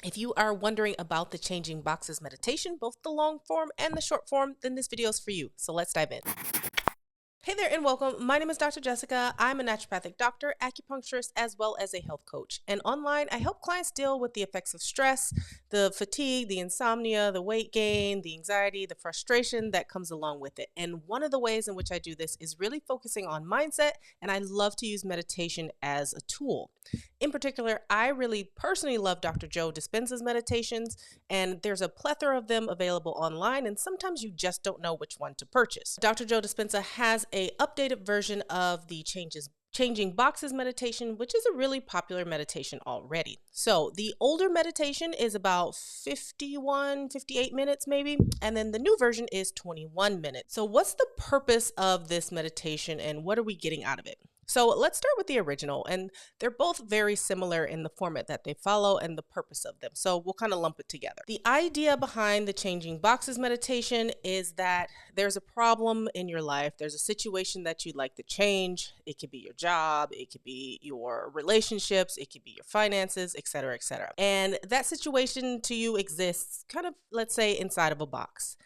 If you are wondering about the changing boxes meditation, both the long form and the short form, then this video is for you. So let's dive in. Hey there and welcome. My name is Dr. Jessica. I'm a naturopathic doctor, acupuncturist, as well as a health coach. And online, I help clients deal with the effects of stress, the fatigue, the insomnia, the weight gain, the anxiety, the frustration that comes along with it. And one of the ways in which I do this is really focusing on mindset, and I love to use meditation as a tool. In particular, I really personally love Dr. Joe Dispenza's meditations, and there's a plethora of them available online, and sometimes you just don't know which one to purchase. Dr. Joe Dispenza has a updated version of the Changing Boxes meditation, which is a really popular meditation already. So the older meditation is about 51, 58 minutes maybe, and then the new version is 21 minutes. So what's the purpose of this meditation and what are we getting out of it? So let's start with the original, and they're both very similar in the format that they follow and the purpose of them. So we'll kind of lump it together. The idea behind the Changing Boxes meditation is that there's a problem in your life. There's a situation that you'd like to change. It could be your job. It could be your relationships. It could be your finances, et cetera, et cetera. And that situation to you exists kind of, let's say, inside of a box.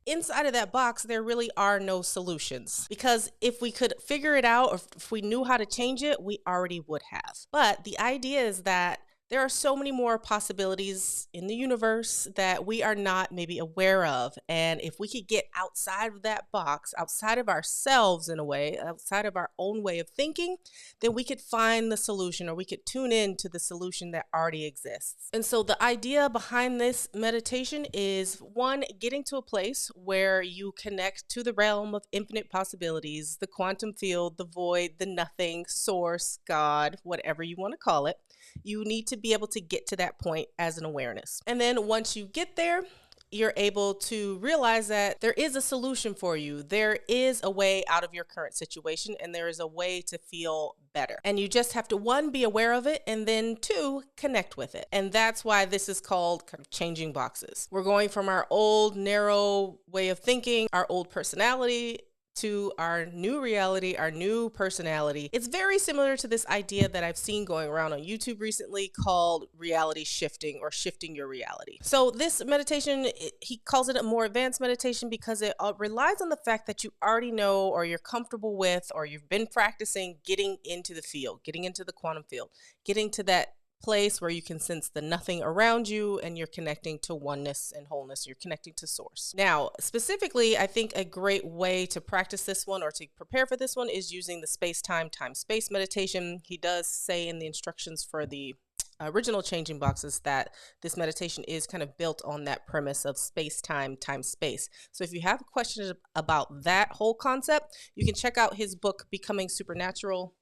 Inside of that box, there really are no solutions, because if we could figure it out, or if we knew how to change it, we already would have. But the idea is that there are so many more possibilities in the universe that we are not maybe aware of. And if we could get outside of that box, outside of ourselves in a way, outside of our own way of thinking, then we could find the solution, or we could tune in to the solution that already exists. And so the idea behind this meditation is, one, getting to a place where you connect to the realm of infinite possibilities, the quantum field, the void, the nothing, source, God, whatever you want to call it. You need to be able to get to that point as an awareness. And then once you get there, you're able to realize that there is a solution for you. There is a way out of your current situation, and there is a way to feel better. And you just have to, one, be aware of it, and then two, connect with it. And that's why this is called kind of changing boxes. We're going from our old narrow way of thinking, our old personality, to our new reality, our new personality. It's very similar to this idea that I've seen going around on YouTube recently called reality shifting, or shifting your reality. So this meditation, he calls it a more advanced meditation because it relies on the fact that you already know, or you're comfortable with, or you've been practicing getting into the field, getting into the quantum field, getting to that place where you can sense the nothing around you, and you're connecting to oneness and wholeness. You're connecting to source. Now, specifically, I think a great way to practice this one, or to prepare for this one, is using the space-time, time-space meditation. He does say in the instructions for the original Changing Boxes that this meditation is kind of built on that premise of space-time, time-space. So if you have questions about that whole concept, you can check out his book, Becoming Supernatural.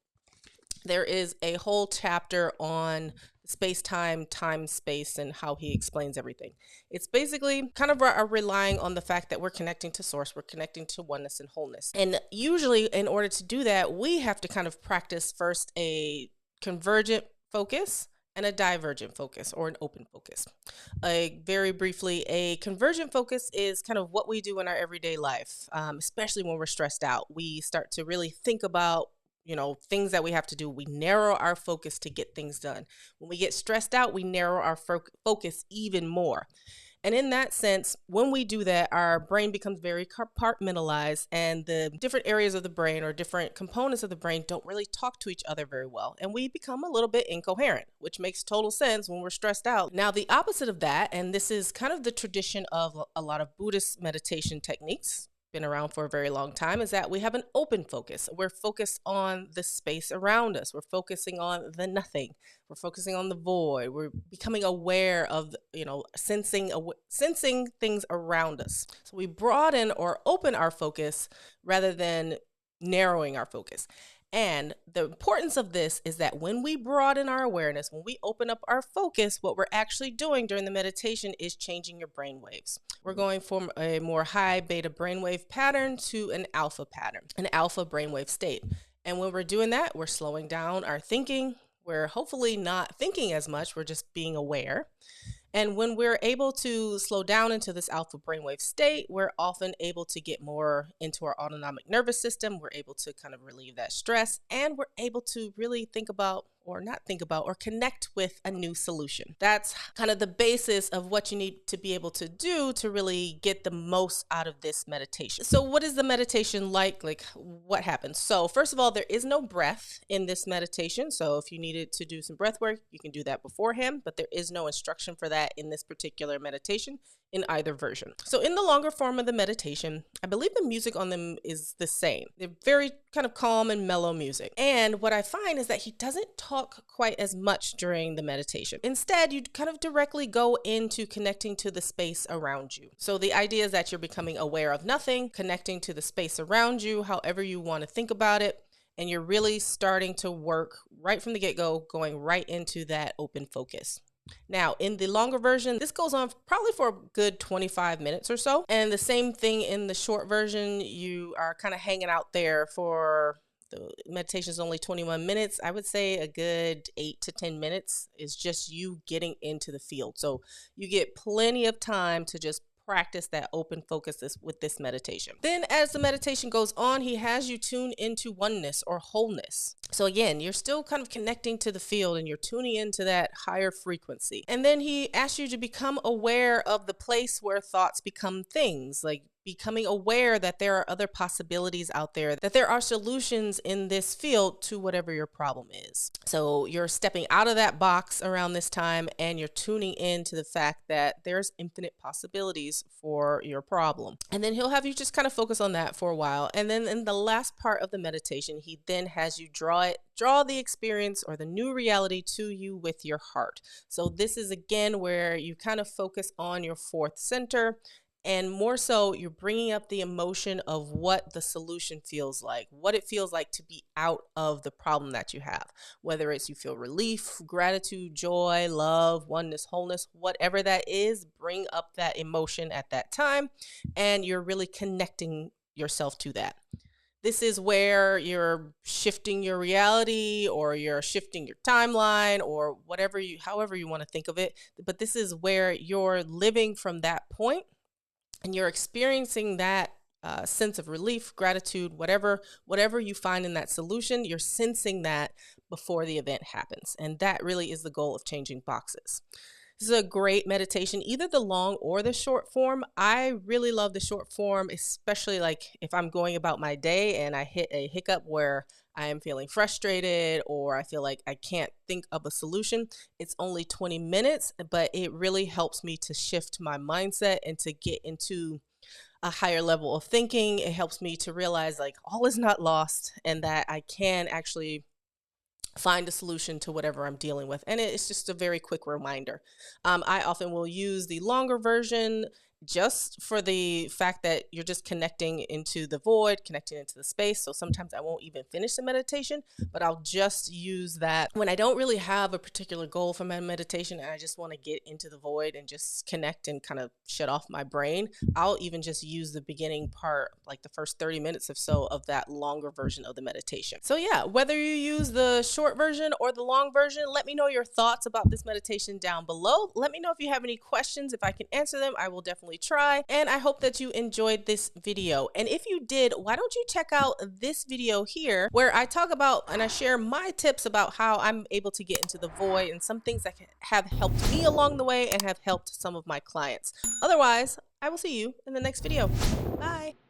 There is a whole chapter on space-time, time-space, and how he explains everything. It's basically kind of relying on the fact that we're connecting to source, we're connecting to oneness and wholeness. And usually, in order to do that, we have to kind of practice first a convergent focus and a divergent focus, or an open focus. Very briefly, a convergent focus is kind of what we do in our everyday life, especially when we're stressed out. We start to really think about things that we have to do. We narrow our focus to get things done. When we get stressed out, we narrow our focus even more. And in that sense, when we do that, our brain becomes very compartmentalized, and the different areas of the brain, or different components of the brain, don't really talk to each other very well. And we become a little bit incoherent, which makes total sense when we're stressed out. Now, the opposite of that, and this is kind of the tradition of a lot of Buddhist meditation techniques, been around for a very long time, is that we have an open focus. We're focused on the space around us. We're focusing on the nothing. We're focusing on the void. We're becoming aware of, sensing things around us. So we broaden or open our focus rather than narrowing our focus. And the importance of this is that when we broaden our awareness, when we open up our focus, what we're actually doing during the meditation is changing your brain waves. We're going from a more high beta brainwave pattern to an alpha pattern, an alpha brainwave state. And when we're doing that, we're slowing down our thinking. We're hopefully not thinking as much. We're just being aware. And when we're able to slow down into this alpha brainwave state, we're often able to get more into our autonomic nervous system. We're able to kind of relieve that stress, and we're able to really think about or not think about, or connect with a new solution. That's kind of the basis of what you need to be able to do to really get the most out of this meditation. So what is the meditation like? Like what happens? So first of all, there is no breath in this meditation. So if you needed to do some breath work, you can do that beforehand, but there is no instruction for that in this particular meditation in either version. So in the longer form of the meditation, I believe the music on them is the same. They're very kind of calm and mellow music. And what I find is that he doesn't talk quite as much during the meditation. Instead, you kind of directly go into connecting to the space around you. So the idea is that you're becoming aware of nothing, connecting to the space around you, however you want to think about it. And you're really starting to work right from the get-go, going right into that open focus. Now, in the longer version, this goes on probably for a good 25 minutes or so. And the same thing in the short version, you are kind of hanging out there for the meditation is only 21 minutes. I would say a good 8 to 10 minutes is just you getting into the field. So you get plenty of time to just practice that open focus with this meditation. Then as the meditation goes on, he has you tune into oneness or wholeness. So again, you're still kind of connecting to the field and you're tuning into that higher frequency. And then he asks you to become aware of the place where thoughts become things, like becoming aware that there are other possibilities out there, that there are solutions in this field to whatever your problem is. So you're stepping out of that box around this time and you're tuning into the fact that there's infinite possibilities for your problem. And then he'll have you just kind of focus on that for a while. And then in the last part of the meditation, he then has you draw the experience or the new reality to you with your heart. So this is again where you kind of focus on your fourth center. And more so, you're bringing up the emotion of what the solution feels like, what it feels like to be out of the problem that you have, whether it's you feel relief, gratitude, joy, love, oneness, wholeness, whatever that is, bring up that emotion at that time. And you're really connecting yourself to that. This is where you're shifting your reality or you're shifting your timeline or however you want to think of it. But this is where you're living from that point. And you're experiencing that sense of relief, gratitude, whatever you find in that solution, you're sensing that before the event happens. And that really is the goal of changing boxes. This is a great meditation, either the long or the short form. I really love the short form, especially like if I'm going about my day and I hit a hiccup where I am feeling frustrated or I feel like I can't think of a solution. It's only 20 minutes, but it really helps me to shift my mindset and to get into a higher level of thinking. It helps me to realize like all is not lost and that I can actually find a solution to whatever I'm dealing with. And it's just a very quick reminder. I often will use the longer version just for the fact that you're just connecting into the void, connecting into the space. So sometimes I won't even finish the meditation, but I'll just use that when I don't really have a particular goal for my meditation and I just want to get into the void and just connect and kind of shut off my brain. I'll even just use the beginning part, like the first 30 minutes or so of that longer version of the meditation. So yeah, whether you use the short version or the long version, let me know your thoughts about this meditation down below. Let me know if you have any questions. If I can answer them, I will definitely try. And I hope that you enjoyed this video. And if you did, why don't you check out this video here where I talk about and I share my tips about how I'm able to get into the void and some things that have helped me along the way and have helped some of my clients. Otherwise, I will see you in the next video. Bye.